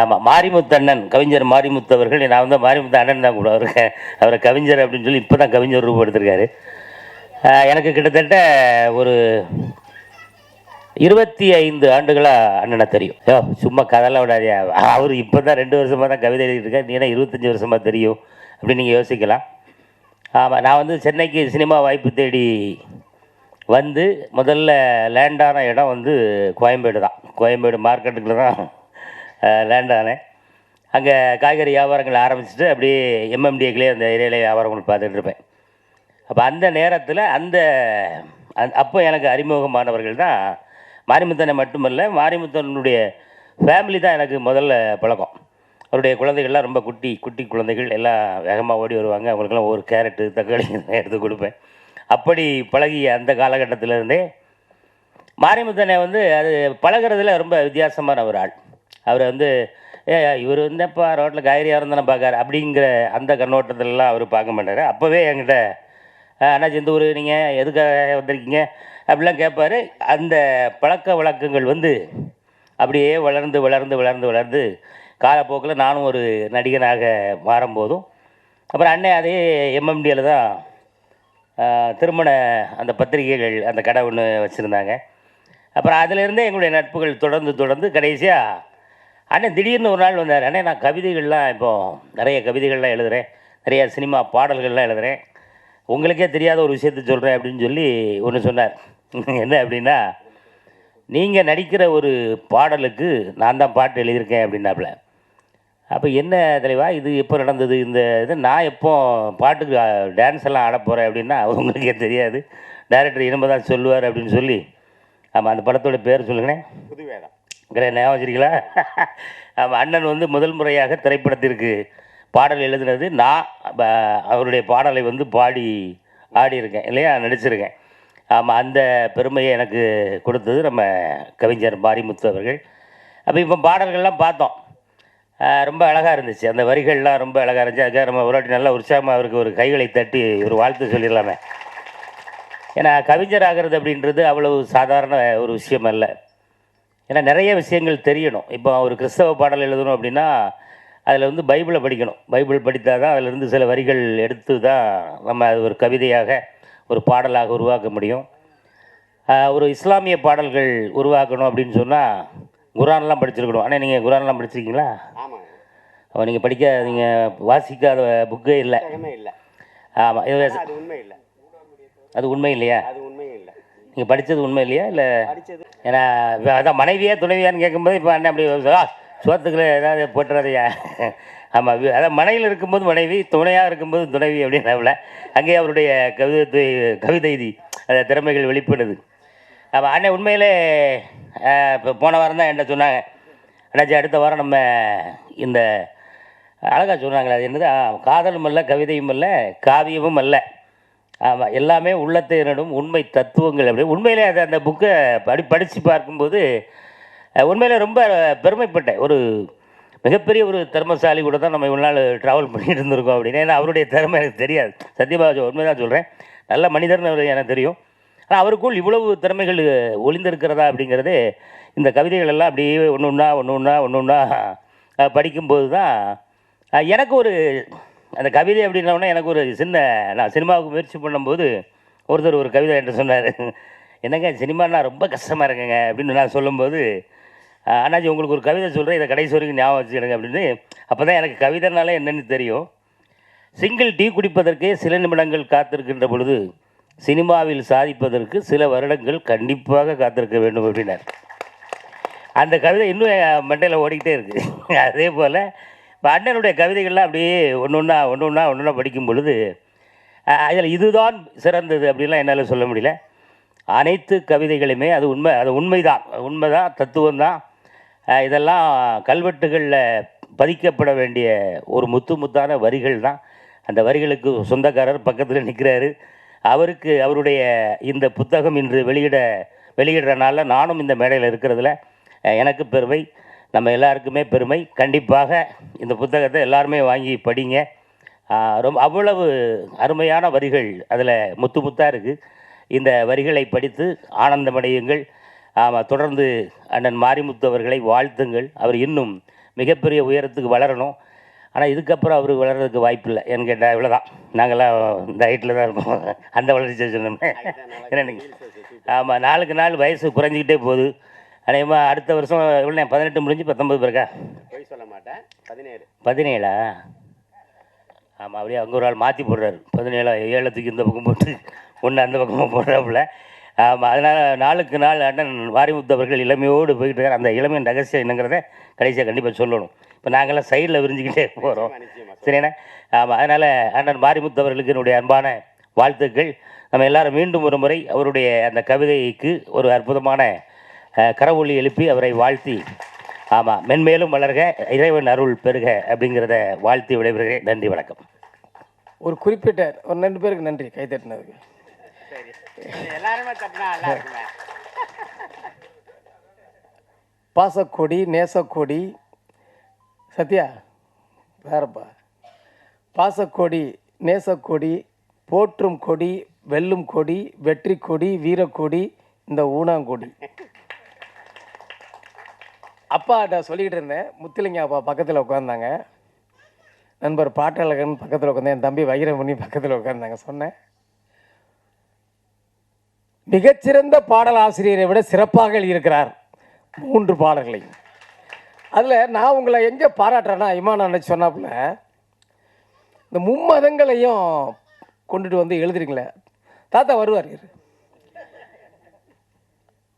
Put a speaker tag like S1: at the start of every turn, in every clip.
S1: ஆமாம், மாரிமுத்து அண்ணன், கவிஞர் மாரிமுத்து அவர்கள். நான் வந்து மாரிமுத்து அண்ணன் தான் கூட அவரை கவிஞர் அப்படின்னு சொல்லி இப்போ தான் கவிஞர் ரூபம் எடுத்திருக்காரு. எனக்கு கிட்டத்தட்ட ஒரு 25 ஆண்டுகளாக அண்ணனை தெரியும். சும்மா கதெல்லாம் விடாதியா, அவர் இப்போ தான் 2 வருஷமாக தான் கவிதை எழுதிட்டு இருக்கார், நீ 25 வருஷமாக தெரியும் அப்படின்னு நீங்கள் யோசிக்கலாம். ஆமாம், நான் வந்து சென்னைக்கு சினிமா வாய்ப்பு தேடி வந்து முதல்ல லேண்டான இடம் வந்து கோயம்பேடு தான். கோயம்பேடு மார்க்கெட்டுக்குள்ள தான் லேண்ட் ஆனேன். அங்கே காய்கறி வியாபாரங்கள் ஆரம்பிச்சுட்டு அப்படியே எம்எம்டிஏக்கிலே அந்த ஏரியாவிலே வியாபாரங்கள் பார்த்துட்டு இருப்பேன். அப்போ அந்த நேரத்தில் அப்போ எனக்கு அறிமுகமானவர்கள் தான் மாரிமுத்தனை. மட்டுமல்ல, மாரிமுத்தனுடைய ஃபேமிலி தான் எனக்கு முதல்ல பழக்கம். அவருடைய குழந்தைகள்லாம் ரொம்ப குட்டி குட்டி குழந்தைகள், எல்லாம் வேகமாக ஓடி வருவாங்க. அவங்களுக்கெல்லாம் ஒவ்வொரு கேரட்டு தக்காளி எடுத்து கொடுப்பேன். அப்படி பழகிய அந்த காலகட்டத்திலேருந்தே மாரிமுத்தனை வந்து அது பழகிறதுல ரொம்ப வித்தியாசமான ஒரு ஆள். அவர் வந்து இவர் வந்தப்போ ரோட்டில் காய்கறியாக இருந்தானே பார்க்காரு அப்படிங்கிற அந்த கண்ணோட்டத்திலலாம் அவர் பார்க்க மாட்டார். அப்போவே என்கிட்ட அண்ணாச்சி இந்த ஊர் நீங்கள் எதுக்காக வந்திருக்கீங்க அப்படிலாம் கேட்பார். அந்த பழக்க வழக்கங்கள் வந்து அப்படியே வளர்ந்து வளர்ந்து வளர்ந்து வளர்ந்து காலப்போக்கில் நானும் ஒரு நடிகனாக மாறும்போதும், அப்புறம் அண்ணன் அதே எம்எம்டியில் தான் திருமண அந்த பத்திரிகைகள் அந்த கடை ஒன்று வச்சுருந்தாங்க. அப்புறம் அதிலேருந்தே எங்களுடைய நட்புகள் தொடர்ந்து தொடர்ந்து கடைசியாக அண்ணன் திடீர்னு ஒரு நாள் வந்தார். அண்ணே, நான் கவிதைகள்லாம் இப்போது நிறைய கவிதைகள்லாம் எழுதுகிறேன், நிறைய சினிமா பாடல்கள்லாம் எழுதுகிறேன், உங்களுக்கே தெரியாத ஒரு விஷயத்த சொல்கிறேன் அப்படின்னு சொல்லி ஒன்று சொன்னார். என்ன அப்படின்னா, நீங்கள் நடிக்கிற ஒரு பாடலுக்கு நான் தான் பாட்டு எழுதியிருக்கேன் அப்படின்னாப்புல. அப்போ என்ன தலைவா இது எப்போ நடந்தது இந்த இது? நான் எப்போ பாட்டுக்கு டான்ஸ் எல்லாம் ஆட போகிறேன் அப்படின்னா, உங்களுக்கே தெரியாது, டைரக்டர் இனிமே தான் சொல்லுவார் அப்படின்னு சொல்லி. ஆமாம், அந்த படத்தோட பேர் சொல்லுங்களேன். புதுவேதம். ஞாபகம் வச்சிருக்கீங்களா? ஆமாம், அண்ணன் வந்து முதல் முறையாக திரைப்படத்திற்கு பாடல் எழுதுனது நான். அவருடைய பாடலை வந்து பாடி ஆடியிருக்கேன் இல்லையா, நடிச்சிருக்கேன். ஆமாம், அந்த பெருமையை எனக்கு கொடுத்தது நம்ம கவிஞர் மாரிமுத்து அவர்கள். அப்போ இப்போ பாடல்கள்லாம் பார்த்தோம், ரொம்ப அழகாக இருந்துச்சு, அந்த வரிகள்லாம் ரொம்ப அழகாக இருந்துச்சு. அதுக்காக நம்ம ஒரு வாட்டி நல்லா உற்சாகமாக அவருக்கு ஒரு கைகளை தட்டி ஒரு வாழ்த்து சொல்லிடலாமே. ஏன்னா கவிஞர் ஆகிறது அப்படின்றது அவ்வளவு சாதாரண ஒரு விஷயம் அல்ல. ஏன்னா நிறைய விஷயங்கள் தெரியணும். இப்போ ஒரு கிறிஸ்தவ பாடல் எழுதணும் அப்படின்னா அதில் வந்து பைபிளை படிக்கணும். பைபிள் படித்தால் தான் அதிலிருந்து சில வரிகள் எடுத்து தான் நம்ம அது ஒரு கவிதையாக ஒரு பாடலாக உருவாக்க முடியும். ஒரு இஸ்லாமிய பாடல்கள் உருவாக்கணும் அப்படின்னு சொன்னால் குரான்லாம் படிச்சிருக்கணும். ஆனால் நீங்கள் குரான்லாம் படிச்சிருக்கீங்களா?
S2: ஆமாம்.
S1: அப்போ நீங்கள் வாசிக்காத புக்கே இல்லை. ஆமாம், இது
S2: அது உண்மை இல்லை.
S1: அது உண்மை இல்லையா?
S2: அது உண்மையே இல்லை.
S1: நீங்கள் படித்தது உண்மை இல்லையா? இல்லை
S2: படித்தது.
S1: ஏன்னா அதான் மனைவியா துணைவியான்னு கேட்கும்போது இப்போ அண்ணன் அப்படி சோத்துக்குள்ள ஏதாவது போட்டுறதையா? ஆமாம், அதான் மனையில் இருக்கும்போது மனைவி, துணையாக இருக்கும்போது துணைவி அப்படின்னாவில் அங்கேயே அவருடைய கவிதை அந்த திறமைகள் வெளிப்படுது. ஆமாம், அண்ணன் உண்மையிலே இப்போ போன வாரம் தான் என்கிட்ட சொன்னாங்க, அண்ணாச்சி அடுத்த வாரம் நம்ம இந்த அழகாக சொன்னாங்களே, அது என்னது, காதலும் அல்ல கவிதையும் அல்ல காவியமும் அல்ல, ஆமாம் எல்லாமே உள்ளத்தை நடும் உண்மை தத்துவங்கள் அப்படி. உண்மையிலே அதை அந்த புக்கை படித்து பார்க்கும்போது உண்மையிலே ரொம்ப பெருமைப்பட்டேன். ஒரு மிகப்பெரிய ஒரு திறமசாலி கூட தான் நம்ம இவ்வளோ நாள் ட்ராவல் பண்ணிட்டு இருந்திருக்கோம் அப்படின்னு. ஏன்னா அவருடைய திறமை எனக்கு தெரியாது, சத்தியமாக உண்மை தான் சொல்கிறேன். நல்ல மனிதர்னு அவர் எனக்கு தெரியும். ஆனால் அவருக்குள் இவ்வளவு திறமைகள் ஒளிந்திருக்கிறதா அப்படிங்கிறது இந்த கவிதைகள் எல்லாம் அப்படியே ஒன்று ஒன்றா படிக்கும்போது தான் எனக்கு ஒரு அந்த கவிதை அப்படின்னோடனே எனக்கு ஒரு நான் சினிமாவுக்கு முயற்சி பண்ணும்போது ஒருத்தர் ஒரு கவிதை என்று சொன்னார். என்னங்க சினிமானா ரொம்ப கஷ்டமாக இருக்குங்க அப்படின்னு நான் சொல்லும்போது, அண்ணாச்சி உங்களுக்கு ஒரு கவிதை சொல்கிறேன், இதை கடைசி வரைக்கும் ஞாபகம் வச்சுக்கிடுங்க அப்படின்னு. அப்போ தான் எனக்கு கவிதைனாலே என்னென்னு தெரியும். சிங்கிள் டீ குடிப்பதற்கே சில நிமிடங்கள் காத்திருக்கின்ற பொழுது சினிமாவில் சாதிப்பதற்கு சில வருடங்கள் கண்டிப்பாக காத்திருக்க வேண்டும் அப்படின்னார். அந்த கவிதை இன்னும் என் மண்டையில் ஓடிக்கிட்டே இருக்குது. அதே போல் இப்போ அண்ணனுடைய கவிதைகள்லாம் அப்படியே ஒன்று ஒன்றா படிக்கும் பொழுது அதில் இதுதான் சிறந்தது அப்படின்லாம் என்னால் சொல்ல முடியல. அனைத்து கவிதைகளுமே அது உண்மைதான் தத்துவம்தான். இதெல்லாம் கல்வெட்டுகளில் பதிக்கப்பட வேண்டிய ஒரு முத்தான வரிகள் தான். அந்த வரிகளுக்கு சொந்தக்காரர் பக்கத்தில் நிற்கிறாரு. அவருடைய இந்த புத்தகம் இன்று வெளியிடுற நாளில் நானும் இந்த மேடையில் இருக்கிறதுல எனக்கு பெருமை, நம்ம எல்லாருக்குமே பெருமை. கண்டிப்பாக இந்த புத்தகத்தை எல்லாருமே வாங்கி படிங்க. அவ்வளவு அருமையான வரிகள் அதில் முத்தாக இருக்குது. இந்த வரிகளை படித்து ஆனந்தமடையுங்கள். தொடர்ந்து அண்ணன் மாரிமுத்து அவர்களை வாழ்த்துங்கள். அவர் இன்னும் மிகப்பெரிய உயரத்துக்கு வளரணும். ஆனால் இதுக்கப்புறம் அவர் வளர்கிறதுக்கு வாய்ப்பு இல்லை. ஏன்னு கேட்டால் இவ்வளோதான், நாங்கள்லாம் இந்த ஹைட்டில் தான் இருக்கோம். அந்த வளர்ச்சி சொன்னோம்னே என்ன நீங்கள். ஆமாம், நாளுக்கு நாள் வயசு குறைஞ்சிக்கிட்டே போகுது. அதேமாதிரி அடுத்த வருஷம் எவ்வளோ 18 முடிஞ்சு 19 பிறக்கா?
S2: போய் சொல்ல மாட்டேன், 17.
S1: 17ஆ? ஆமாம், அப்படியே அங்கே ஒரு ஆள் மாற்றி போடுறாரு. 17 ஏழத்துக்கு இந்த பக்கம் போட்டு ஒன்று அந்த பக்கமாக போடுறாப்புல. ஆமாம், அதனால் நாளுக்கு நாள் அண்ணன் மாரிமுத்து அவர்கள் இளமையோடு போய்கிட்டு இருக்கார். அந்த இளமையின் ரகசியம் என்னங்கிறத கடைசியாக கண்டிப்பாக சொல்லணும். இப்போ நாங்கள்லாம் சைடில் விரிஞ்சிக்கிட்டே போகிறோம், சரிண்ணே. ஆமாம், அதனால் அண்ணன் மாரிமுத்து அவர்களுக்கு என்னுடைய அன்பான வாழ்த்துக்கள். நம்ம எல்லாரும் மீண்டும் ஒரு முறை அவருடைய அந்த கவிதைக்கு ஒரு அற்புதமான கரவொலி எழுப்பி அவரை வாழ்த்தி, ஆமாம், மென்மேலும் வளர்க, இறைவன் அருள் பெருக அப்படிங்கிறத வாழ்த்தி விடைபெறுகிறேன். நன்றி, வணக்கம்.
S3: ஒரு குறிப்பிட்ட ஒரு 2 பேருக்கு நன்றி கை தட்டினதுக்கு.
S2: எல்லாருமே தட்டினா நல்லா இருக்குமே.
S3: பாசக்கொடி, நேசக்கொடி, சத்யா வேறப்பா. பாசக்கொடி, நேசக்கொடி, போற்றும் கொடி, வெல்லும் கொடி, வெற்றி கொடி, வீரக்கொடி, இந்த ஊனாங்கொடி. அப்பாட்ட சொல்லிக்கிட்டு இருந்தேன். முத்துலிங்க அப்பா பக்கத்தில் உட்காந்தாங்க, நண்பர் பாட்டழகன் பக்கத்தில் உட்காந்தேன், என் தம்பி வைரமணி பக்கத்தில் உட்காந்தாங்க. சொன்னேன், மிகச்சிறந்த பாடல் ஆசிரியரை விட சிறப்பாக எழுதியிருக்கிறார் 3 பாடல்களையும். அதில் நான் உங்களை எங்கே பாராட்டுறேன்னா, இமான் அன்னைக்கு சொன்னாப்புல இந்த மும்மதங்களையும் கொண்டுட்டு வந்து எழுதுறீங்களே, தாத்தா வருவார்.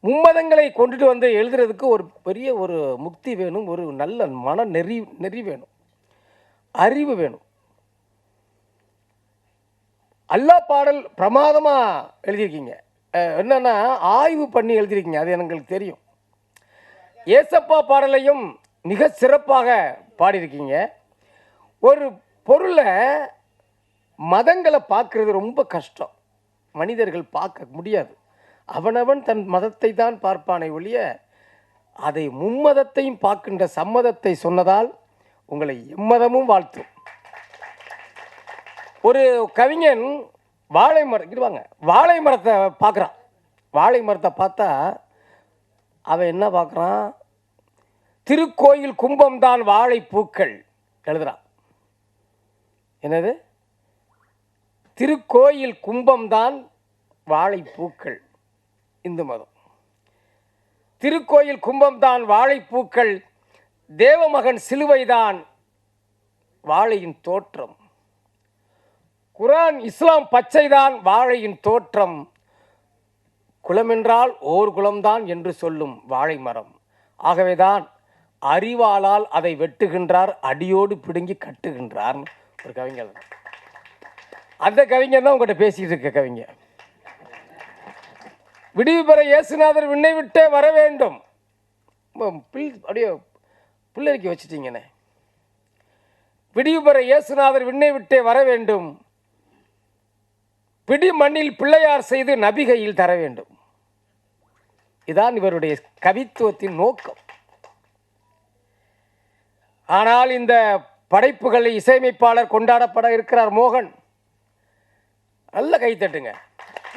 S3: மும்மதங்களை கொண்டுட்டு வந்து எழுதுறதுக்கு ஒரு பெரிய ஒரு முக்தி வேணும், ஒரு நல்ல மன நெறி வேணும், அறிவு வேணும். அல்லா பாடல் பிரமாதமாக எழுதியிருக்கீங்க. என்னென்னா ஆய்வு பண்ணி எழுதியிருக்கீங்க, அது எங்களுக்கு தெரியும். ஏசப்பா பாடலையும் மிக சிறப்பாக பாடியிருக்கீங்க. ஒரு பொருளை மதங்களை பார்க்குறது ரொம்ப கஷ்டம், மனிதர்கள் பார்க்க முடியாது. அவனவன் தன் மதத்தை தான் பார்ப்பானை ஒழிய அதை மும்மதத்தையும் பார்க்கின்ற சம்மதத்தை சொன்னதால் உங்களை எம்மதமும் வாழ்த்தும். ஒரு கவிஞன் வாழை மரத்தை பார்க்குறான். வாழை மரத்தை பார்த்தா அவன் என்ன பார்க்குறான்? திருக்கோயில் கும்பம்தான் வாழை பூக்கள் எழுதுறான். என்னது? திருக்கோயில் கும்பம்தான் வாழைப்பூக்கள். இந்து மதம். திருக்கோயில் கும்பம்தான் வாழைப்பூக்கள், தேவமகன் சிலுவைதான் வாழையின் தோற்றம். குரான் இஸ்லாம் பச்சைதான் வாழையின் தோற்றம். குலமென்றால் ஓர் குலம்தான் என்று சொல்லும் வாழை மரம். ஆகவேதான் அறிவாளால் அதை வெட்டுகின்றார், அடியோடு பிடுங்கி கட்டுகின்றார். ஒரு கவிஞர், அந்த கவிஞர் தான் உங்கள்கிட்ட பேசிக்கிட்டு இருக்க கவிஞர். விடிவு பெற இயேசுநாதர் விண்ணை விட்டே வர வேண்டும். அப்படியே பிள்ளைக்கு வச்சுட்டீங்கண்ணே. விடிவு பெற இயேசுநாதர் விண்ணை விட்டே வர வேண்டும், பிடி மண்ணில் பிள்ளையார் செய்து நபிகையில் தர வேண்டும். இதான் இவருடைய கவித்துவத்தின் நோக்கம். ஆனால் இந்த படைப்புகளை இசையமைப்பாளர் கொண்டாடப்பட இருக்கிறார் மோகன். நல்ல கைத்தட்டுங்க.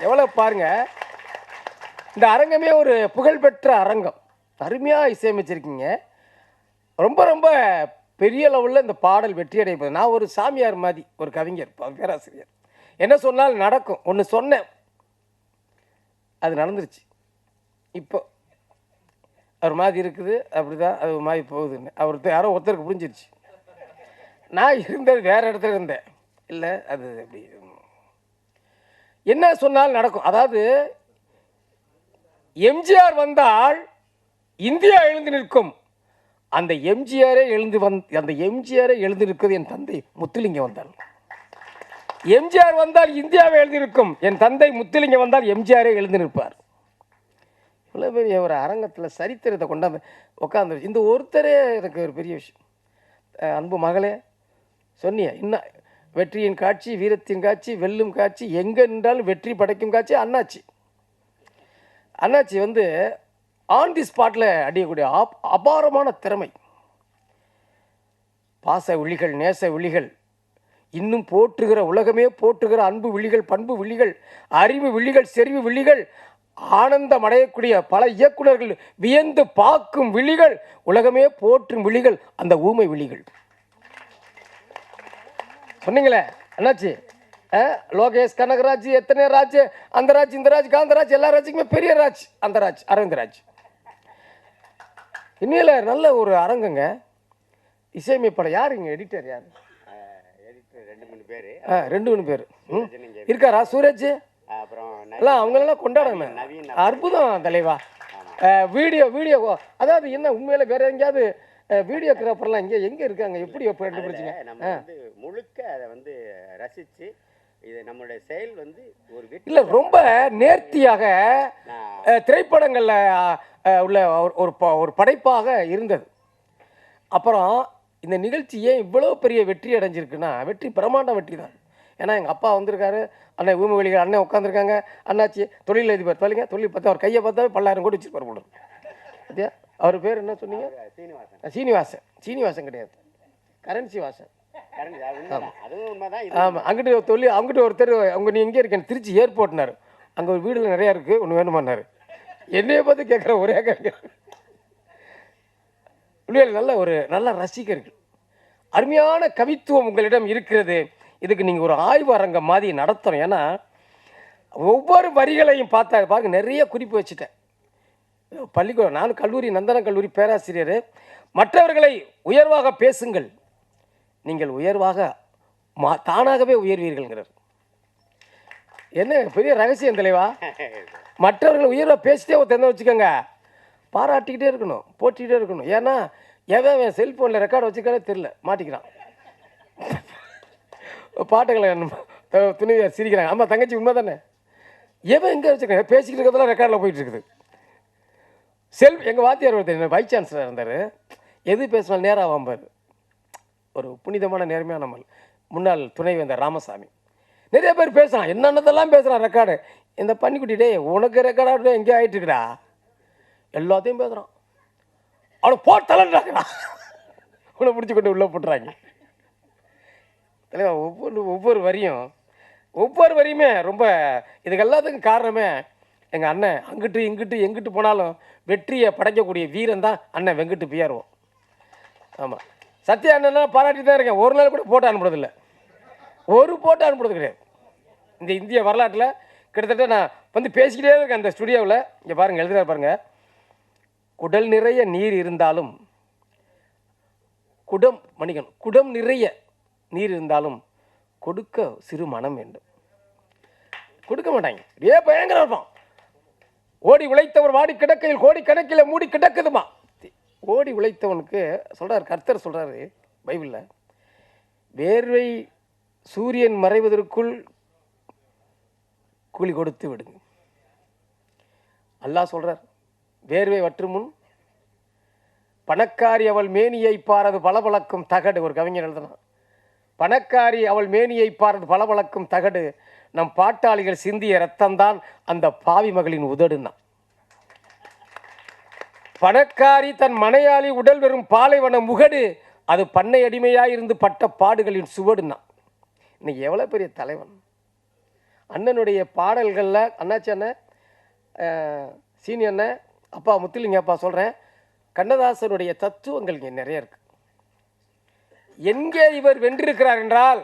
S3: எவ்வளோ பாருங்க, இந்த அரங்கமே ஒரு புகழ்பெற்ற அரங்கம். அருமையாக இசையமைச்சிருக்கீங்க. ரொம்ப ரொம்ப பெரிய லெவலில் இந்த பாடல் வெற்றி அடைப்பது. நான் ஒரு சாமியார் மாதிரி ஒரு கவிஞர், பேராசிரியர். என்ன சொன்னால் நடக்கும். ஒன்று சொன்னேன், அது நடந்துருச்சு. இப்போ அவர் மாதிரி இருக்குது, அப்படி தான் அது மாதிரி போகுதுன்னு அவருக்கு யாரோ ஒருத்தருக்கு புரிஞ்சிருச்சு. நான் இருந்தது வேறு இடத்துல இருந்தேன். இல்லை, அது அப்படி என்ன சொன்னால் நடக்கும். அதாவது எம்ஜிஆர் வந்தால் இந்தியா எழுந்து நிற்கும். அந்த எம்ஜிஆரே எழுந்து நிற்கிறது என் தந்தை முத்துலிங்கம் வந்தால். எம்ஜிஆர் வந்தால் இந்தியாவை எழுந்து நிற்கும். என் தந்தை முத்துலிங்கம் வந்தால் எம்ஜிஆரே எழுந்து நிற்பார். இவ்வளோ பெரிய ஒரு அரங்கத்தில் சரித்திரத்தை கொண்டாந்து உட்காந்து இந்த ஒருத்தரே எனக்கு ஒரு பெரிய விஷயம். அன்பு மகளே சொன்னிய, இன்னும் வெற்றியின் காட்சி, வீரத்தின் காட்சி, வெல்லும் காட்சி, எங்கே நின்றாலும் வெற்றி படைக்கும் காட்சி அண்ணாச்சி. அண்ணாச்சி வந்து ஆன் தி ஸ்பாட்டில் அடியக்கூடிய அபாரமான திறமை. பாச விழிகள், நேச விழிகள், இன்னும் போற்றுகிற, உலகமே போற்றுகிற அன்பு விழிகள், பண்பு விழிகள், அறிவு விழிகள், செறிவு விழிகள், ஆனந்தம் அடையக்கூடிய பல இயக்குனர்கள் வியந்து பார்க்கும் விழிகள், உலகமே போற்றும் விழிகள் அந்த ஊமை விழிகள். சொன்னீங்களே அண்ணாச்சி, லோகேஷ் கனகராஜ், எத்தனை ராஜ், அந்த ராஜ், இந்த ராஜ், காந்தராஜ், எல்லா ராஜுக்குமே பெரிய ராஜ் அந்த ராஜ், அரவிந்த் ராஜ். இன்னில நல்ல ஒரு அரங்குங்க. இசையமைப்பாளர் யார் இங்கே? எடிட்டர் யார்?
S2: எடிட்டர் 2-3 பேர்.
S3: 2-3 பேர் இருக்காரா? சூரஜ்
S2: அப்புறம்
S3: எல்லாம் அவங்களெல்லாம் கொண்டாடணும். அற்புதம் தலைவா. வீடியோ அதாவது என்ன உண்மையில வேற எங்கேயாவது வீடியோகிராஃபர்லாம் எங்கே இருக்காங்க? எப்படி கண்டுபிடிச்சிங்க?
S2: நம்ம வந்து முழுக்க அதை வந்து ரசித்து இது நம்மளுடைய செயல் வந்து ஒரு
S3: இல்லை ரொம்ப நேர்த்தியாக திரைப்படங்களில் உள்ள ஒரு படைப்பாக இருந்தது. அப்புறம் இந்த நிகழ்ச்சி ஏன் இவ்வளோ பெரிய வெற்றி அடைஞ்சிருக்குன்னா, வெற்றி பிரமாண்ட வெற்றி தான். ஏன்னா எங்கள் அப்பா வந்திருக்காரு, அண்ணன் ஊமவெளிகள் அண்ணன் உட்காந்துருக்காங்க, அண்ணாச்சி தொழிலதிபர் தொழிங்க தொழில் பார்த்தா அவர் கையை பார்த்தாவே 10,000 கோடி வச்சுருப்பார் போல. அப்படியா? அவர் பேர் என்ன சொன்னீங்க? சீனிவாசன் கிடையாது, கரன்சி வாசன். ஆமாம், அங்கிட்டு ஒருத்தர் அவங்க நீ எங்கே இருக்கேன்? திருச்சி ஏர்போர்ட்னாரு. அங்கே ஒரு வீடுல நிறையா இருக்குது, ஒன்று வேணுமான்னாரு. என்னைய பார்த்து கேட்குற ஒரே கேட்குறேன். நல்ல ரசிகர்கள், அருமையான கவித்துவம் உங்களிடம் இருக்கிறது. இதுக்கு நீங்கள் ஒரு ஆய்வு அரங்கம் மாதிரி நடத்தணும். ஏன்னா ஒவ்வொரு வரிகளையும் பார்த்தா பாருங்க, நிறைய குறிப்பு வச்சுட்டேன். பள்ளிக்கூடம், நானும் கல்லூரி, நந்தன கல்லூரி பேராசிரியர். மற்றவர்களை உயர்வாக பேசுங்கள், நீங்கள் உயர்வாக தானாகவே உயர்வீர்கள்ங்கிறார். என்ன பெரிய ரகசியம் தலைவா? மற்றவர்களை உயர்வாக பேசிட்டே தெரிஞ்ச வச்சுக்கோங்க, பாராட்டிக்கிட்டே இருக்கணும், போட்டிக்கிட்டே இருக்கணும். ஏன்னா எவன் செல்ஃபோனில் ரெக்கார்டு வச்சுக்கானே தெரில, மாட்டிக்கிறான். பாட்டுகளை துணிவியார் சிரிக்கிறாங்க. ஆமாம் தங்கச்சி, உண்மை தானே? எவன் எங்கே வச்சுருக்கேன் பேசிக்கிட்டு இருக்கிறதெல்லாம் ரெக்கார்டில் போயிட்டு இருக்குது. எங்கள் வாத்தியார் ஒருத்தர் வைஸ் சான்சலர் இருந்தார், எது பேசினாலும் நேராக வாம்பார். ஒரு புனிதமான நேர்மையான நம்மள் முன்னாள் துணைவேந்தர் ராமசாமி. நிறைய பேர் பேசுகிறான், என்னென்னதெல்லாம் பேசுகிறான் ரெக்கார்டு. இந்த பன்னிக்குட்டிடே உனக்கு ரெக்கார்டாக எங்கே ஆகிட்டு இருக்குடா, எல்லாத்தையும் பேசுகிறான். அவனை போட்டலன்றாங்கடா, உன்னை பிடிச்சி கொண்டு உள்ளே போட்டுறாங்க. தலைவா ஒவ்வொரு வரியுமே ரொம்ப, இதுக்கு எல்லாத்துக்கும் காரணமே எங்கள் அண்ணன். அங்கிட்டு இங்கிட்டு எங்கிட்டு போனாலும் வெற்றியை படைக்கக்கூடிய வீரன் தான் அண்ணன் வெங்கட்டு பிஆர்ஓ. ஆமாம், சத்யா அண்ணன்னா பாராட்டி தான் இருக்கேன். ஒரு நாள் கூட போட்டு அனுப்புறதில்லை, ஒரு போட்டு அனுப்புறது கிடையாது. இந்த இந்திய வரலாற்றில் கிட்டத்தட்ட நான் வந்து பேசிக்கிட்டே இருக்கேன் அந்த ஸ்டுடியோவில். இங்கே பாருங்கள், எழுதுகிறார் பாருங்கள். குடல் நிறைய நீர் இருந்தாலும் குடம் நிறைய நீர் இருந்தாலும் கொடுக்க சிறு மனம் வேண்டும். கொடுக்க மாட்டாங்க, ஏ பயங்கரம் இருப்பான். ஓடி உழைத்தவர் வாடி கிடக்கையில் கோடி கணக்கில் மூடி கிடக்குதுமா. ஓடி உழைத்தவனுக்கு சொல்கிறார், கர்த்தர் சொல்கிறாரு பைபிளில், வேர்வை சூரியன் மறைவதற்குள் கூலி கொடுத்து விடுங்க. அல்லாஹ் சொல்கிறார், வேர்வை வற்று முன் பணக்காரி அவள் மேனியை பாரது பளபளக்கும் தகடு. ஒரு கவிஞர் எழுதலாம், பணக்காரி அவள் மேனியை பாரது பளபளக்கும் தகடு, நம் பாட்டாளிகள் சிந்திய ரத்தம்தான் அந்த பாவி மகளின் உதடுன்னா. பணக்காரி தன் மனையாளி உடல் வெறும் பாலைவன முகடு, அது பண்ணை அடிமையாயிருந்து பட்ட பாடுகளின் சுவடுன்னா. இன்னைக்கு எவ்வளோ பெரிய தலைவன். அண்ணனுடைய பாடல்களில் அண்ணாச்சி அண்ணன், சீனி அண்ணன், அப்பா முத்துலிங்க அப்பா சொல்கிறேன், கண்ணதாசனுடைய தத்துவங்கள் இங்கே நிறைய இருக்கு. எங்கே இவர் வென்றிருக்கிறார் என்றால்,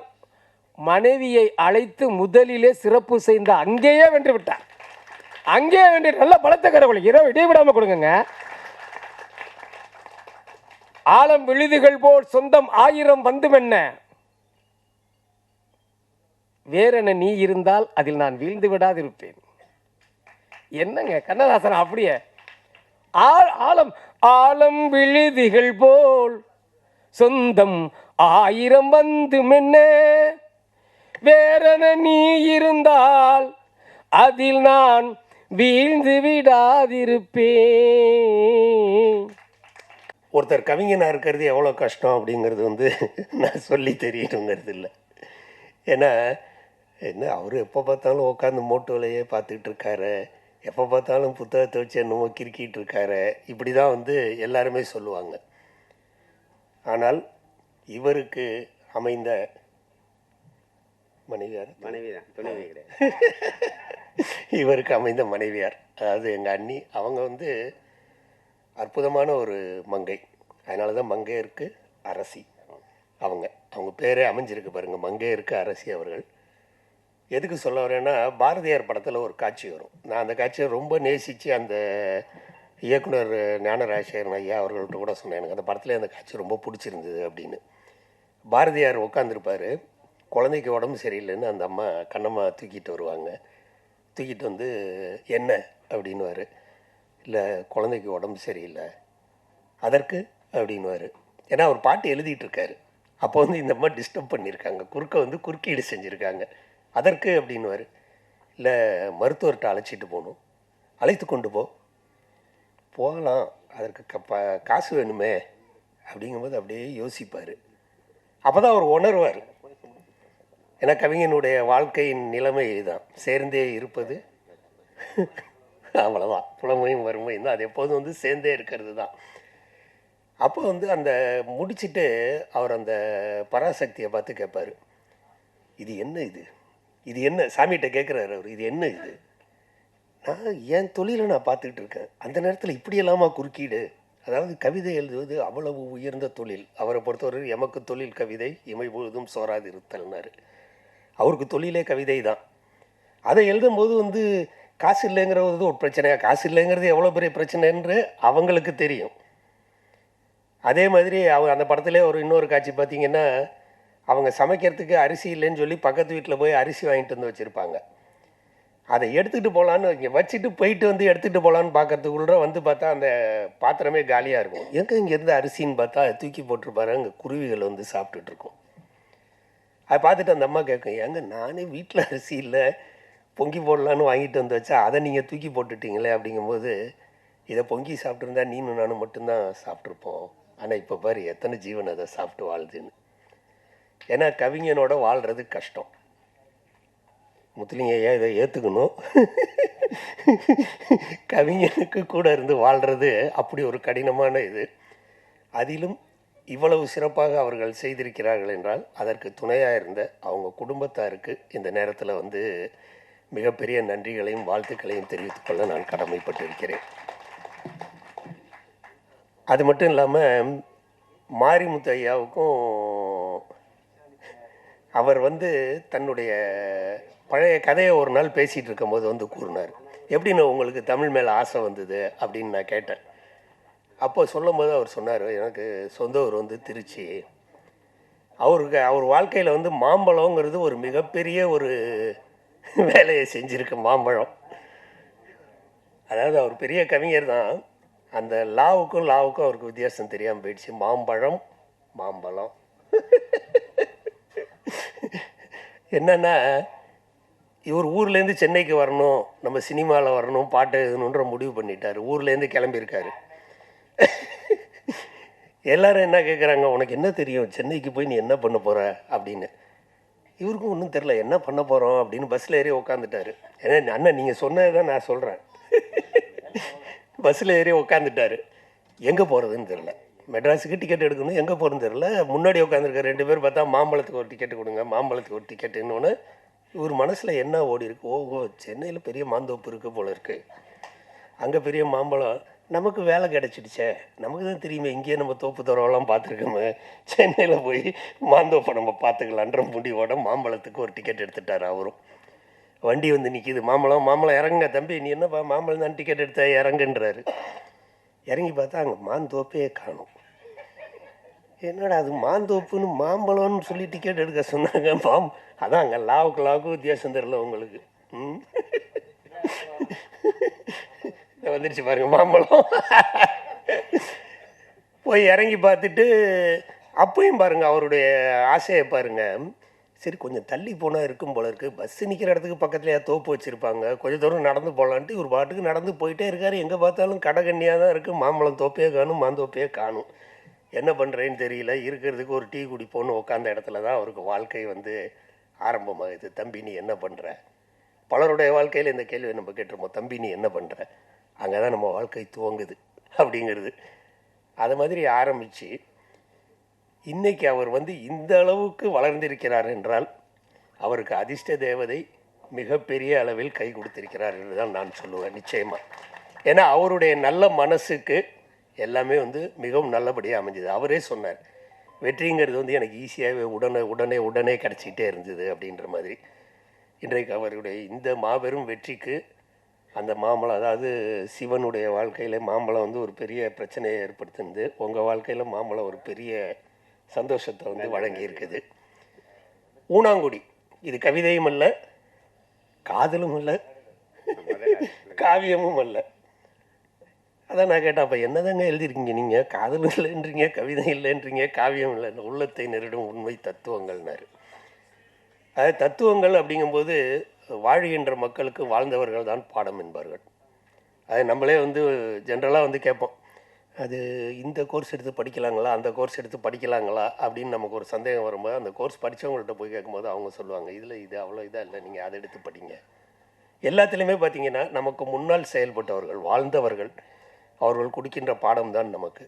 S3: மனைவியை அழைத்து முதலிலே சிறப்பு செய்த அங்கேயே வென்று விட்டார். அங்கேயே வென்று நல்ல பலத்த கரவொலி இரவு இடைவிடாமல் கொடுங்க. ஆலம் விழுதுகள் போல் சொந்தம் 1000 வந்துமென்ன, வேறென நீ இருந்தால் அதில் நான் வீழ்ந்து விடாதிருப்பேன். என்னங்க கண்ணதாசன் அப்படியே ஆலம் ஆலம் விழுதுகள் போல் சொந்தம் 1000 வந்துமென்ன, வேறென நீ இருந்தால் அதில் நான் வீழ்ந்து விடாதிருப்பேன்.
S4: ஒருத்தர் கவிஞனாக இருக்கிறது எவ்வளோ கஷ்டம் அப்படிங்கிறது வந்து நான் சொல்லி தெரியணுங்கிறது இல்லை. ஏன்னா என்ன அவர் எப்போ பார்த்தாலும் உட்காந்து மோட்டு வேலையே பார்த்துக்கிட்டு இருக்காரு, எப்போ பார்த்தாலும் புத்தகத்தை வச்சு என்னமோ கிறுக்கிட்டு இருக்காரு, இப்படி தான் வந்து எல்லாருமே சொல்லுவாங்க. ஆனால் இவருக்கு அமைந்த மனைவி
S2: தான் துணைவி கிடையாது.
S4: இவருக்கு அமைந்த மனைவியார். அதாவது எங்கள் அண்ணி அவங்க வந்து அற்புதமான ஒரு மங்கை. அதனால தான் மங்கையருக்கு அரசி. அவங்க அவங்க பேரே அமைஞ்சிருக்கு பாருங்கள், மங்கையருக்கு அரசி அவர்கள். எதுக்கு சொல்ல வரேன்னா, பாரதியார் படத்தில் ஒரு காட்சி வரும். நான் அந்த காட்சியை ரொம்ப நேசித்து அந்த இயக்குனர் ஞானராஜசேகரன் ஐயா அவர்கள்ட்ட கூட சொன்னேன், எனக்கு அந்த படத்தில் அந்த காட்சி ரொம்ப பிடிச்சிருந்தது அப்படின்னு. பாரதியார் உட்காந்துருப்பார், குழந்தைக்கு உடம்பு சரியில்லைன்னு அந்த அம்மா கண்ணம்மா தூக்கிட்டு வருவாங்க. தூக்கிட்டு வந்து என்ன அப்படின்னுவார். இல்லை குழந்தைக்கு உடம்பு சரியில்லை. அதற்கு அப்படின்வார். ஏன்னா அவர் பாட்டு எழுதிட்டு இருக்காரு. அப்போ வந்து இந்த மாதிரி டிஸ்டர்ப் பண்ணியிருக்காங்க, குறுக்க வந்து குறுக்கீடு செஞ்சுருக்காங்க. அதற்கு அப்படின்வார். இல்லை மருத்துவர்கிட்ட அழைச்சிட்டு போகணும். அழைத்து கொண்டு போகலாம், அதற்கு காசு வேணுமே அப்படிங்கும்போது அப்படியே யோசிப்பார். அப்போ தான் அவர் உணர்வார். ஏன்னா கவிஞனுடைய வாழ்க்கையின் நிலைமை இதுதான், சேர்ந்தே இருப்பது அவ்வளோதான். புலமையும் வறுமையும் தான், அது எப்போதும் வந்து சேர்ந்தே இருக்கிறது தான். அப்போ வந்து அந்த முடிச்சுட்டு அவர் அந்த பராசக்தியை பார்த்து கேட்பார், இது என்ன இது என்ன சாமிகிட்ட கேட்குறாரு அவர், இது என்ன இது? நான் என் தொழிலை நான் பார்த்துக்கிட்டு இருக்கேன், அந்த நேரத்தில் இப்படியெல்லாமா குறுக்கீடு? அதாவது கவிதை எழுதுவது அவ்வளவு உயர்ந்த தொழில். அவரை பொறுத்தவரை எமக்கு தொழில் கவிதை இமை முழுதும் சோறாது இருத்தல்னாரு. அவருக்கு தொழிலே கவிதை தான். அதை எழுதும்போது வந்து காசு இல்லைங்கிறது ஒரு பிரச்சனையா? காசு இல்லைங்கிறது எவ்வளோ பெரிய பிரச்சனைன்னு அவங்களுக்கு தெரியும். அதே மாதிரி அந்த படத்திலே ஒரு இன்னொரு காட்சி பார்த்தீங்கன்னா, அவங்க சமைக்கிறதுக்கு அரிசி இல்லைன்னு சொல்லி பக்கத்து வீட்டில் போய் அரிசி வாங்கிட்டு வந்து வச்சுருப்பாங்க. அதை எடுத்துகிட்டு போகலான்னு இங்கே வச்சுட்டு போயிட்டு வந்து எடுத்துகிட்டு போகலான்னு பார்க்கறதுக்குள்ள வந்து பார்த்தா அந்த பாத்திரமே காலியாக இருக்கும். எங்கே இங்கேருந்து அரிசின்னு பார்த்தா தூக்கி போட்டிருப்பாரு, அங்கே குருவிகள் வந்து சாப்பிட்டுட்ருக்கும். அதை பார்த்துட்டு அந்த அம்மா கேட்கும், ஏங்க நானே வீட்டில் அரிசி இல்லை பொங்கி போடலான்னு வாங்கிட்டு வந்து வச்சா அதை நீங்கள் தூக்கி போட்டுட்டீங்களே அப்படிங்கும்போது, இதை பொங்கி சாப்பிட்ருந்தா நீனும் நானும் மட்டும்தான் சாப்பிட்ருப்போம். ஆனால் இப்போ பாரு எத்தனை ஜீவன் அதை சாப்பிட்டு வாழுதுன்னு. ஏன்னா கவிஞனோட வாழ்கிறது கஷ்டம். முத்துலிங்க ஐயா இதை ஏற்றுக்கணும். கவிஞனுக்கு கூட இருந்து வாழ்கிறது அப்படி ஒரு கடினமான இது. அதிலும் இவ்வளவு சிறப்பாக அவர்கள் செய்திருக்கிறார்கள் என்றால் அதற்கு துணையாக இருந்த அவங்க குடும்பத்தாருக்கு இந்த நேரத்தில் வந்து மிகப்பெரிய நன்றிகளையும் வாழ்த்துக்களையும் தெரிவித்துக்கொள்ள நான் கடமைப்பட்டிருக்கிறேன். அது மட்டும் இல்லாமல் மாரிமுத்து ஐயாவுக்கும் அவர் வந்து தன்னுடைய பழைய கதையை ஒரு நாள் பேசிகிட்டு இருக்கும்போது வந்து கூறினார், எப்படின்னு உங்களுக்கு தமிழ் மேலே ஆசை வந்தது அப்படின்னு நான் கேட்டேன். அப்போ சொல்லும் போது அவர் சொன்னார், எனக்கு சொந்த ஊர் வந்து திருச்சி. அவர் வாழ்க்கையில் வந்து மாம்பழங்கிறது ஒரு மிகப்பெரிய ஒரு வேலையை செஞ்சுருக்கு. மாம்பழம், அதாவது அவர் பெரிய கவிஞர் தான், அந்த லாவுக்கும் அவருக்கு வித்தியாசம் தெரியாமல் போயிடுச்சு. மாம்பழம் என்னன்னா, இவர் ஊர்லேருந்து சென்னைக்கு வரணும், நம்ம சினிமாவில் வரணும், பாட்டு எழுதணுன்ற முடிவு பண்ணிட்டார். ஊர்லேருந்து கிளம்பியிருக்காரு. எல்லாரும் என்ன கேட்குறாங்க, உனக்கு என்ன தெரியும், சென்னைக்கு போய் நீ என்ன பண்ண போகிற அப்படின்னு. இவருக்கும் ஒன்றும் தெரில, என்ன பண்ண போகிறோம் அப்படின்னு பஸ்ஸில் ஏறி உக்காந்துட்டார். ஏன்னா அண்ணன் நீங்கள் சொன்னது தான் நான் சொல்கிறேன். பஸ்ஸில் ஏறி உக்காந்துட்டார். எங்கே போகிறதுன்னு தெரில, மெட்ராஸுக்கு டிக்கெட் எடுக்கணும், எங்கே போகிறதுன்னு தெரில. முன்னாடி உட்காந்துருக்க 2 பேர் பார்த்தா மாம்பழத்துக்கு ஒரு டிக்கெட்டு கொடுங்க, மாம்பழத்துக்கு ஒரு டிக்கெட்டுன்னு. இவர் மனசில் என்ன ஓடி இருக்கு, ஓஹோ சென்னையில் பெரிய மாந்தோப்பு இருக்குது போல இருக்குது, அங்கே பெரிய மாம்பழம், நமக்கு வேலை கிடச்சிடுச்சே, நமக்கு தான் தெரியுமே, இங்கேயே நம்ம தோப்பு தோறவெல்லாம் பார்த்துருக்கோமே, சென்னையில் போய் மாந்தோப்பை நம்ம பார்த்துக்கலான்ற முடிவோட மாம்பழத்துக்கு ஒரு டிக்கெட் எடுத்துட்டார். அவரும் வண்டி வந்து நிற்கிது, மாம்பழம் இறங்குங்க தம்பி, நீ என்னப்பா மாம்பழம் தான் டிக்கெட் எடுத்த இறங்குன்றாரு. இறங்கி பார்த்தா அங்கே மாந்தோப்பே காணும். என்னடா அது மாந்தோப்புன்னு மாம்பழம்னு சொல்லி டிக்கெட் எடுக்க சொன்னாங்க. அதான் அங்கே லாவுக்கு வித்தியாசம் தெரியல உங்களுக்கு. வந்துடுச்சு பாருங்க மாம்பழம். போய் இறங்கி பார்த்துட்டு அப்பயும் பாருங்கள் அவருடைய ஆசையை பாருங்கள். சரி கொஞ்சம் தள்ளி போனால் இருக்கும் போல இருக்குது, பஸ்ஸு நிற்கிற இடத்துக்கு பக்கத்துலையா தோப்பு வச்சுருப்பாங்க, கொஞ்சம் தூரம் நடந்து போகலான்ட்டு ஒரு பாட்டுக்கு நடந்து போயிட்டே இருக்கார். எங்கே பார்த்தாலும் கடைகண்ணியாக தான் இருக்குது, மாம்பழம் தோப்பையே காணும், மாந்தோப்பையே காணும். என்ன பண்ணுறேன்னு தெரியல, இருக்கிறதுக்கு ஒரு டீ குடிப்போன்னு உட்காந்த இடத்துல தான் அவருக்கு வாழ்க்கை வந்து ஆரம்பமாகுது. தம்பி நீ என்ன பண்ணுற? பலருடைய வாழ்க்கையில் இந்த கேள்வியை நம்ம கேட்டிருப்போம், தம்பி நீ என்ன பண்ணுற? அங்கே தான் நம்ம வாழ்க்கை துவங்குது அப்படிங்கிறது. அது மாதிரி ஆரம்பித்து இன்றைக்கி அவர் வந்து இந்த அளவுக்கு வளர்ந்திருக்கிறார் என்றால் அவருக்கு அதிர்ஷ்ட தேவதை மிகப்பெரிய அளவில் கை கொடுத்திருக்கிறார் என்று தான் நான் சொல்லுவேன் நிச்சயமாக. ஏன்னா அவருடைய நல்ல மனசுக்கு எல்லாமே வந்து மிகவும் நல்லபடியாக அமைஞ்சது. அவரே சொன்னார், வெற்றிங்கிறது வந்து எனக்கு ஈஸியாகவே உடனே கிடச்சிக்கிட்டே இருந்தது அப்படின்ற மாதிரி. இன்றைக்கு அவருடைய இந்த மாபெரும் வெற்றிக்கு அந்த மாம்பழம், அதாவது சிவனுடைய வாழ்க்கையில் மாம்பழம் வந்து ஒரு பெரிய பிரச்சனையை ஏற்படுத்துனது, உங்கள் வாழ்க்கையில் மாம்பழம் ஒரு பெரிய சந்தோஷத்தை வந்து வழங்கியிருக்குது. ஊனாங்குடி இது கவிதையும் அல்ல, காதலும் இல்லை, காவியமும் அல்ல. அதான் நான் கேட்டேன், அப்போ என்னதாங்க எழுதியிருக்கீங்க நீங்கள்? காதலும் இல்லைன்றீங்க, கவிதை இல்லைன்றீங்க, காவியம் இல்லை, உள்ளத்தை நெருடும் உண்மை தத்துவங்கள்னாரு. அதாவது தத்துவங்கள் அப்படிங்கும்போது வாழுகின்ற மக்களுக்கு வாழ்ந்தவர்கள் தான் பாடம் என்பார்கள். அது நம்மளே வந்து ஜென்ரலாக வந்து கேட்போம், அது இந்த கோர்ஸ் எடுத்து படிக்கலாங்களா, அந்த கோர்ஸ் எடுத்து படிக்கலாங்களா அப்படின்னு நமக்கு ஒரு சந்தேகம் வரும்போது அந்த கோர்ஸ் படித்தவங்கள்ட்ட போய் கேட்கும்போது அவங்க சொல்லுவாங்க, இதில் இது அவ்வளோ இதாக இல்லை, நீங்கள் அதை எடுத்து படிங்க. எல்லாத்துலேயுமே பார்த்தீங்கன்னா நமக்கு முன்னால் செயல்பட்டவர்கள், வாழ்ந்தவர்கள், அவர்கள் கொடுக்கின்ற பாடம் தான் நமக்கு.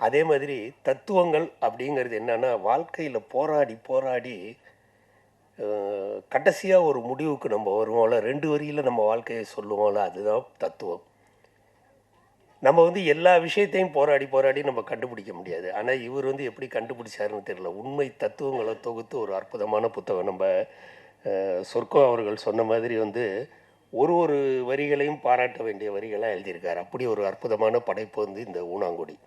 S4: அதே மாதிரி தத்துவங்கள் அப்படிங்கிறது என்னென்னா, வாழ்க்கையில் போராடி கடைசியாக ஒரு முடிவுக்கு நம்ம வருவோம்ல, 2 வரியில் நம்ம வாழ்க்கையை சொல்லுவோம்ல, அதுதான் தத்துவம். நம்ம வந்து எல்லா விஷயத்தையும் போராடி நம்ம கண்டுபிடிக்க முடியாது. ஆனால் இவர் வந்து எப்படி கண்டுபிடிச்சாருன்னு தெரியல. உண்மை தத்துவங்களை தொகுத்து ஒரு அற்புதமான புத்தகம். நம்ம சொர்க்கம் அவர்கள் சொன்ன மாதிரி வந்து ஒரு வரிகளையும் பாராட்ட வேண்டிய வரிகளாக எழுதியிருக்காரு. அப்படி ஒரு அற்புதமான படைப்பு வந்து இந்த ஊனாங்குடி.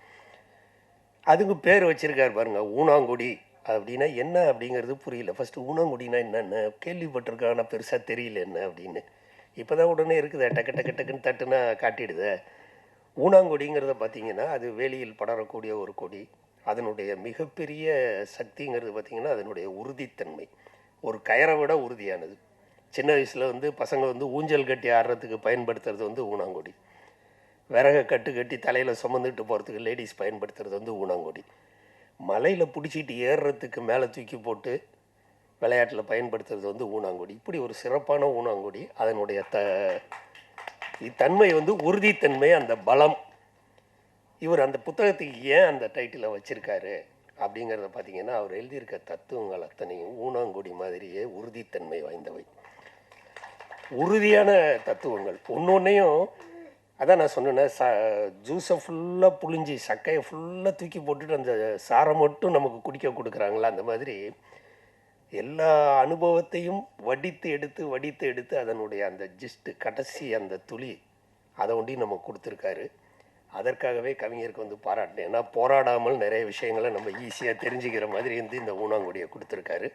S4: அதுக்கு பேர் வச்சுருக்கார் பாருங்க, ஊனாங்குடி அப்படின்னா என்ன அப்படிங்கிறது புரியல. ஃபஸ்ட்டு ஊனாங்குடினா என்னென்ன கேள்விப்பட்டிருக்கேன், ஆனால் பெருசாக தெரியல என்ன அப்படின்னு. இப்போ தான் உடனே இருக்குதே, டக்குன்னு தட்டுனா காட்டிடுதே. ஊனாங்குடிங்கிறத பார்த்தீங்கன்னா அது வேலியில் படரக்கூடிய ஒரு கொடி. அதனுடைய மிகப்பெரிய சக்திங்கிறது பார்த்திங்கன்னா அதனுடைய உறுதித்தன்மை, ஒரு கயரை விட உறுதியானது. சின்ன வயசில் வந்து பசங்க வந்து ஊஞ்சல் கட்டி ஆடுறதுக்கு பயன்படுத்துறது வந்து ஊனாங்குடி. விறகை கட்டி தலையில் சுமந்துட்டு போகிறதுக்கு லேடிஸ் பயன்படுத்துறது வந்து ஊனாங்குடி. மலையில் பிடிச்சிட்டு ஏறுறதுக்கு மேலே தூக்கி போட்டு விளையாட்டில் பயன்படுத்துறது வந்து ஊனாங்குடி. இப்படி ஒரு சிறப்பான ஊனாங்குடி. அதனுடைய தன்மை வந்து உறுதித்தன்மை, அந்த பலம். இவர் அந்த புத்தகத்துக்கு ஏன் அந்த டைட்டிலை வச்சுருக்காரு அப்படிங்கிறத பார்த்தீங்கன்னா, அவர் எழுதியிருக்க தத்துவங்கள் அத்தனையும் ஊனாங்குடி மாதிரியே உறுதித்தன்மை வாய்ந்தவை, உறுதியான தத்துவங்கள். ஒன்றையும் அதான் நான் சொன்னேன்னா, ஜூஸை ஃபுல்லாக புழிஞ்சி சக்கையை ஃபுல்லாக தூக்கி போட்டுட்டு அந்த சாரை மட்டும் நமக்கு குடிக்க கொடுக்குறாங்களா, அந்த மாதிரி எல்லா அனுபவத்தையும் வடித்து எடுத்து அதனுடைய அந்த ஜிஸ்ட்டு கடைசி அந்த துளி அதை ஒண்டி நமக்கு கொடுத்துருக்காரு. அதற்காகவே கவிஞருக்கு வந்து பாராட்டினேன். ஏன்னா போராடாமல் நிறைய விஷயங்களை நம்ம ஈஸியாக தெரிஞ்சுக்கிற மாதிரி வந்து இந்த ஊனாங்குடியை கொடுத்துருக்காரு.